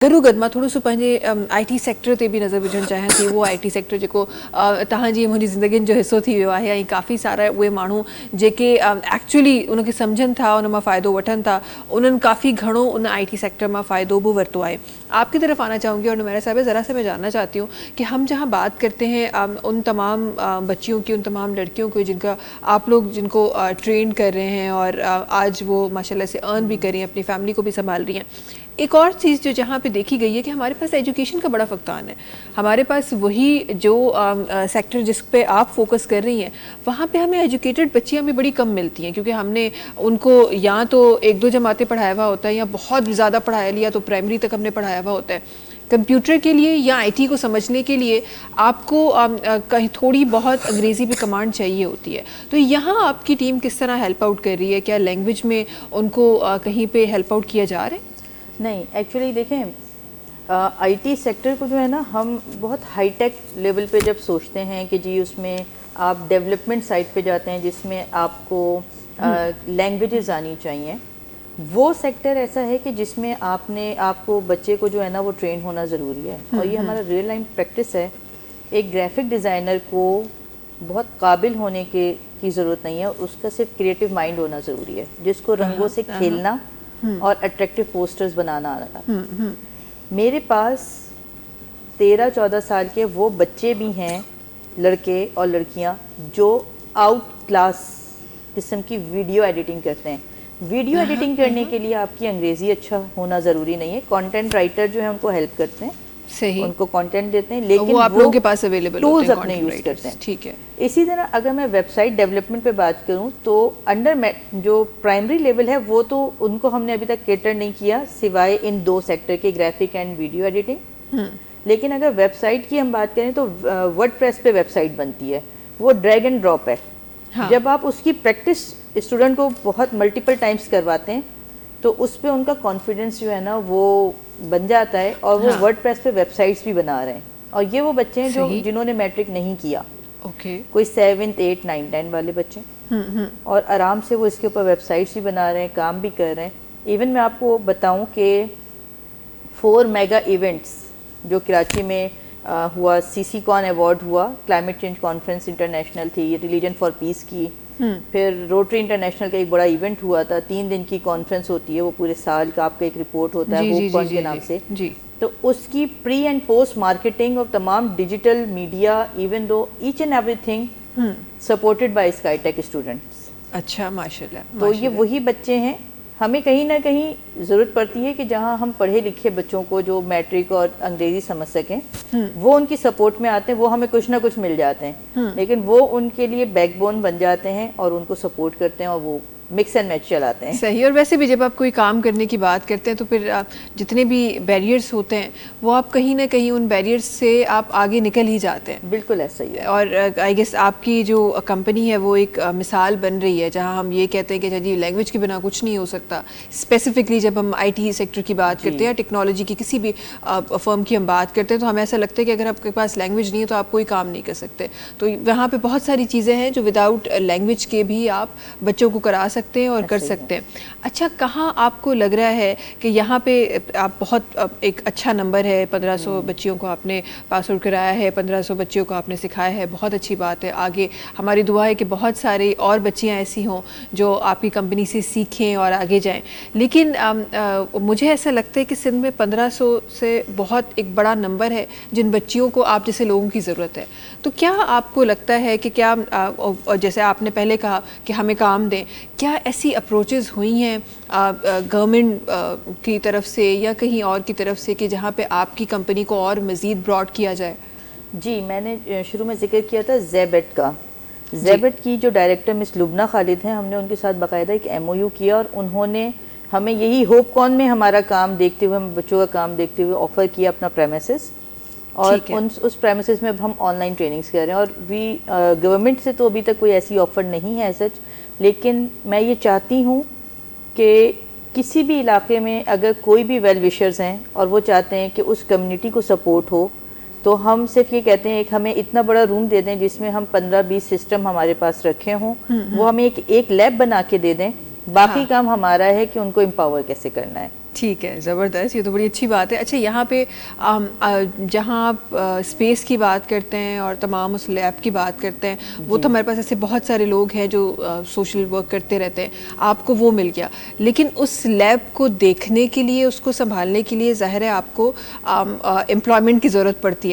गॾो मां थोरो सो पंहिंजे IT सेक्टर ते बि नज़र विझणु चाहियां थी। उहो IT सेक्टर जेको तव्हांजी मुंहिंजी ज़िंदगीनि जो हिसो थी वियो आहे ऐं काफ़ी सारा उहे माण्हू जेके एक्चुअली उनखे सम्झनि था, उन मां फ़ाइदो वठनि था, उन्हनि काफ़ी घणो उन IT सेक्टर में फ़ायदो भी वरतो है। आपकी तरफ आना चाहूँगी और नुमैरा साहब ज़रा से मैं जानना चाहती हूँ कि हम जहाँ बात करते हैं उन तमाम बच्चियों की, उन तमाम लड़कियों की जिनका आप लोग जिनको ट्रेन कर रहे हैं और आज वो माशाल्लाह से अर्न भी कर रही हैं, अपनी फैमिली को भी संभाल रही हैं। एक और चीज़ जो जहाँ पे देखी गई है कि हमारे पास एजुकेशन का बड़ा फकदान है। हमारे पास वही जो सेक्टर जिस पे आप फोकस कर रही हैं, वहाँ पे हमें एजुकेटेड बच्चियाँ भी बड़ी कम मिलती हैं, क्योंकि हमने उनको या तो 1-2 जमातें पढ़ाया हुआ होता है या बहुत ज़्यादा पढ़ाया लिया तो प्राइमरी तक हमने पढ़ाया हुआ होता है। कंप्यूटर के लिए या IT को समझने के लिए आपको कहीं थोड़ी बहुत अंग्रेज़ी पे कमांड चाहिए होती है। तो यहाँ आपकी टीम किस तरह हेल्प आउट कर रही है? क्या लैंग्वेज में उनको कहीं पे हेल्प आउट किया जा रहा है? नहीं, एक्चुअली देखें, IT सेक्टर को जो है ना, हम बहुत हाईटेक लेवल पे जब सोचते हैं कि जी उसमें आप डेवलपमेंट साइड पे जाते हैं जिसमें आपको लैंग्वेजेस आनी चाहिए, वो सेक्टर ऐसा है कि जिसमें आपको बच्चे को जो है ना वो ट्रेन होना ज़रूरी है। और ये हमारा रियल लाइफ प्रैक्टिस है। एक ग्राफिक डिज़ाइनर को बहुत काबिल होने की ज़रूरत नहीं है, उसका सिर्फ क्रिएटिव माइंड होना ज़रूरी है, जिसको रंगों से खेलना और अट्रैक्टिव पोस्टर्स बनाना आ रहा। मेरे पास 13-14 साल के वो बच्चे भी हैं, लड़के और लड़कियां, जो आउट क्लास किस्म की वीडियो एडिटिंग करते हैं। वीडियो एडिटिंग करने के लिए आपकी अंग्रेज़ी अच्छा होना ज़रूरी नहीं है। कंटेंट राइटर जो है उनको हेल्प करते हैं, सही, उनको कंटेंट देते हैं, लेकिन वो आप लोगों के पास अवेलेबल टूल्स अपने यूज़ करते हैं। ठीक है। इसी तरह अगर मैं वेबसाइट डेवलपमेंट पे बात करूं तो अंडर जो प्राइमरी लेवल है वो तो उनको हमने अभी तक केटर नहीं किया, सिवाय इन 2 सेक्टर के, ग्राफिक एंड वीडियो एडिटिंग। लेकिन अगर वेबसाइट की हम बात करें तो वर्डप्रेस पे वेबसाइट बनती है, वो ड्रैग एंड ड्रॉप है। हाँ। जब आप उसकी प्रैक्टिस स्टूडेंट को बहुत मल्टीपल टाइम्स करवाते हैं तो उस पर उनका कॉन्फिडेंस जो है ना वो बन जाता है, और वो वर्डप्रेस पे वेबसाइट्स भी बना रहे हैं। और ये वो बच्चे हैं जिन्होंने मैट्रिक नहीं किया, कोई 7th 8th 9th 10th वाले बच्चे, और आराम से वो इसके ऊपर वेबसाइट्स भी बना रहे हैं, काम भी कर रहे हैं। इवन मैं आपको बताऊं कि 4 मेगा इवेंट्स जो कराची में हुआ, CC-Con अवार्ड हुआ, क्लाइमेट चेंज कॉन्फ्रेंस इंटरनेशनल थी, रिलीजन फॉर पीस की, फिर रोटरी इंटरनेशनल का एक बड़ा इवेंट हुआ था, 3 दिन की कॉन्फ्रेंस होती है, वो पूरे साल का आपका एक रिपोर्ट होता है होपकॉन के नाम से। तो उसकी प्री एंड पोस्ट मार्केटिंग और तमाम digital media, even though each and everything supported by Skytech students. अच्छा, माशाल्लाह। तो ये वही बच्चे हैं। हमें कहीं ना कहीं ज़रूरत पड़ती है कि जहाँ हम पढ़े लिखे बच्चों को जो मैट्रिक और अंग्रेज़ी समझ सकें, वो उनकी सपोर्ट में आते हैं, वो हमें कुछ ना कुछ मिल जाते हैं, लेकिन वो उनके लिए बैकबोन बन जाते हैं और उनको सपोर्ट करते हैं और वो मिक्स एंड मैच चलाते हैं। सही। और वैसे भी जब आप कोई काम करने की बात करते हैं तो फिर जितने भी बैरियर्स होते हैं वो आप कहीं ना कहीं उन बैरियर्स से आप आगे निकल ही जाते हैं। बिल्कुल ऐसा ही है। और आई गेस आपकी जो कंपनी है वो एक मिसाल बन रही है जहां हम ये कहते हैं कि जी लैंग्वेज के बिना कुछ नहीं हो सकता। स्पेसिफिकली जब हम IT सेक्टर की बात करते हैं, टेक्नोलॉजी की किसी भी फर्म की हम बात करते हैं, तो हमें ऐसा लगता है कि अगर आपके पास लैंग्वेज नहीं है तो आप कोई काम नहीं कर सकते। तो यहाँ पे बहुत सारी चीज़ें हैं जो विदाउट लैंग्वेज के भी आप बच्चों को करा सकते हैं और कर सकते हैं। अच्छा, कहाँ आपको लग रहा है कि यहाँ पे आप बहुत एक अच्छा नंबर है, 1500 बच्चियों को आपने पास आउट कराया है, 1500 बच्चियों को आपने सिखाया है, बहुत अच्छी बात है। आगे हमारी दुआ है कि बहुत सारी और बच्चियाँ ऐसी हों जो आपकी कंपनी से सीखें और आगे जाएं। लेकिन मुझे ऐसा लगता है कि सिंध में 1500 से बहुत एक बड़ा नंबर है जिन बच्चियों को आप जैसे लोगों की ज़रूरत है। तो क्या आपको लगता है कि क्या जैसे आपने पहले कहा कि हमें काम दें, क्या ऐसी अप्रोचेस हुई हैं गवर्नमेंट की तरफ से या कहीं और की तरफ से कि जहाँ पे आपकी कंपनी को और मज़ीद ब्रॉड किया जाए? जी, मैंने शुरू में जिक्र किया था ज़ेबेट का। ज़ेबेट की जो डायरेक्टर मिस लुबना खालिद हैं, हमने उनके साथ बाकायदा एक MOU किया और उन्होंने हमें यही होपकॉन में हमारा काम देखते हुए, हम बच्चों का काम देखते हुए ऑफ़र किया अपना प्रेमिसेस, और उस प्रेमिसेस में अब हम ऑनलाइन ट्रेनिंग्स कर रहे हैं। और गवर्नमेंट से तो अभी तक कोई ऐसी ऑफ़र नहीं है सच, लेकिन मैं ये चाहती हूँ कि किसी भी इलाके में अगर कोई भी वेल विशर्स हैं और वो चाहते हैं कि उस कम्युनिटी को सपोर्ट हो, तो हम सिर्फ ये कहते हैं कि हमें इतना बड़ा रूम दे दें जिसमें हम 15-20 सिस्टम हमारे पास रखे हों, वो हमें एक लैब बना के दे दें, बाकी काम हमारा है कि उनको एम्पावर कैसे करना है। ٹھیک ہے, زبردست, یہ تو بڑی اچھی بات ہے. اچھا, یہاں پہ جہاں آپ اسپیس کی بات کرتے ہیں اور تمام اس لیب کی بات کرتے ہیں, وہ تو ہمارے پاس ایسے بہت سارے لوگ ہیں جو سوشل ورک کرتے رہتے ہیں, آپ کو وہ مل گیا, لیکن اس لیب کو دیکھنے کے لیے, اس کو سنبھالنے کے لیے ظاہر ہے آپ کو امپلائمنٹ کی ضرورت پڑتی ہے.